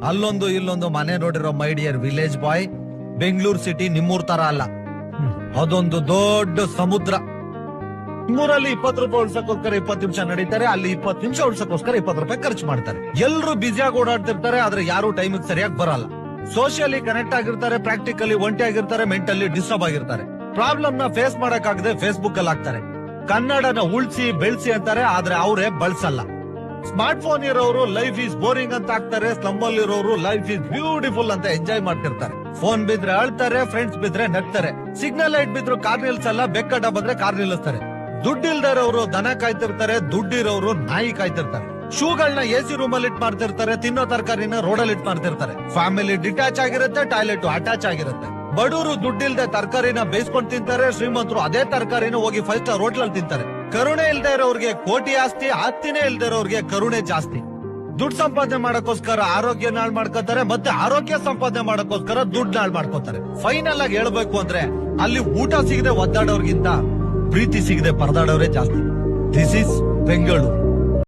ಅಲ್ಲೊಂದು ಇಲ್ಲೊಂದು ಮನೆ ನೋಡಿರೋ my dear village boy, Bengaluru city ನಿಮ್ಮೂರ್ ತರ ಅಲ್ಲ. ಅದೊಂದು ದೊಡ್ಡ ಸಮುದ್ರ. ನಿಮ್ಮೂರಲ್ಲಿ 20 ರೂಪಾಯಿ ಉಳ್ಸಕ್ಕೋಸ್ಕರ 20 ನಿಮಿಷ ನಡೀತಾರೆ, ಅಲ್ಲಿ 20 ನಿಮಿಷ ಉಳ್ಸಕ್ಕೋಸ್ಕರ 20 ರೂಪಾಯಿ ಖರ್ಚು ಮಾಡ್ತಾರೆ. ಎಲ್ರು ಬ್ಯುಸಿಯಾಗಿ ಓಡಾಡ್ತಿರ್ತಾರೆ, ಆದ್ರೆ ಯಾರು ಟೈಮಿಗೆ ಸರಿಯಾಗಿ ಬರಲ್ಲ. ಸೋಷಿಯಲಿ ಕನೆಕ್ಟ್ ಆಗಿರ್ತಾರೆ, ಪ್ರಾಕ್ಟಿಕಲಿ ಒಂಟಿ ಆಗಿರ್ತಾರೆ, ಮೆಂಟಲಿ ಡಿಸ್ಟರ್ಬ್ ಆಗಿರ್ತಾರೆ. ಪ್ರಾಬ್ಲಮ್ ನ ಫೇಸ್ ಮಾಡಕ್ಕಾಗದೆ ಫೇಸ್ಬುಕ್ ಅಲ್ಲಿ ಹಾಕ್ತಾರೆ. ಕನ್ನಡನ ಉಳ್ಸಿ ಬೆಳ್ಸಿ ಅಂತಾರೆ, ಆದ್ರೆ ಅವರೇ ಬಳಸಲ್ಲ. ಸ್ಮಾರ್ಟ್ ಫೋನ್ ಇರೋರು ಲೈಫ್ ಈಸ್ ಬೋರಿಂಗ್ ಅಂತ ಹಾಕ್ತಾರೆ, ಸ್ಲಮ್ ಅಲ್ಲಿ ಇರೋರು ಲೈಫ್ ಈಸ್ ಬ್ಯೂಟಿಫುಲ್ ಅಂತ ಎಂಜಾಯ್ ಮಾಡ್ತಿರ್ತಾರೆ. ಫೋನ್ ಬಿದ್ರೆ ಅಳ್ತಾರೆ, ಫ್ರೆಂಡ್ಸ್ ಬಿದ್ರೆ ನಗ್ತಾರೆ. ಸಿಗ್ನಲ್ ಲೈಟ್ ಬಿದ್ರು ಕಾರ್ ನಿಲ್ಸಲ್ಲ, ಬೆಕ್ಕಡ್ಡ ಬಂದ್ರೆ ಕಾರ್ ನಿಲ್ಲಿಸ್ತಾರೆ. ದುಡ್ಡಿಲ್ದರೋರು ದನ ಕಾಯ್ತಿರ್ತಾರೆ, ದುಡ್ಡಿರೋರು ನಾಯಿ ಕಾಯ್ತಿರ್ತಾರೆ. ಶೂಗಳನ್ನ ಎಸಿ ರೂಮ್ ಅಲ್ಲಿ ಇಟ್ ಮಾಡ್ತಿರ್ತಾರೆ, ತಿನ್ನೋ ತರಕಾರಿನ ರೋಡಲ್ಲಿ ಇಟ್ ಮಾಡ್ತಿರ್ತಾರೆ. ಫ್ಯಾಮಿಲಿ ಡಿಟ್ಯಾಚ್ ಆಗಿರುತ್ತೆ, ಟಾಯ್ಲೆಟ್ ಅಟ್ಯಾಚ್ ಆಗಿರುತ್ತೆ. ಬಡವರು ದುಡ್ಡಿಲ್ದೆ ತರಕಾರಿನ ಬೇಯಿಸ್ಕೊಂಡು ತಿಂತಾರೆ, ಶ್ರೀಮಂತರು ಅದೇ ತರಕಾರಿನ ಹೋಗಿ 5 ಸ್ಟಾರ್ ಹೋಟ್ಲಲ್ಲಿ ತಿಂತಾರೆ. ಕರುಣೆ ಇಲ್ದೇ ಇರೋರ್ಗೆ ಕೋಟಿ ಆಸ್ತಿ, ಆಸ್ತಿನೇ ಇಲ್ದೇ ಇರೋರ್ಗೆ ಕರುಣೆ ಜಾಸ್ತಿ. ದುಡ್ಡು ಸಂಪಾದನೆ ಮಾಡಕ್ಕೋಸ್ಕರ ಆರೋಗ್ಯ ನಾಳ್ ಮಾಡ್ಕೋತಾರೆ, ಮತ್ತೆ ಆರೋಗ್ಯ ಸಂಪಾದನೆ ಮಾಡಕ್ಕೋಸ್ಕರ ದುಡ್ಡು ನಾಳ್ ಮಾಡ್ಕೋತಾರೆ. ಫೈನಲ್ ಆಗಿ ಹೇಳ್ಬೇಕು ಅಂದ್ರೆ ಅಲ್ಲಿ ಊಟ ಸಿಗದೆ ಒದ್ದಾಡೋರ್ಗಿಂತ ಪ್ರೀತಿ ಸಿಗದೆ ಪರದಾಡೋರೇ ಜಾಸ್ತಿ. This is Bengaluru.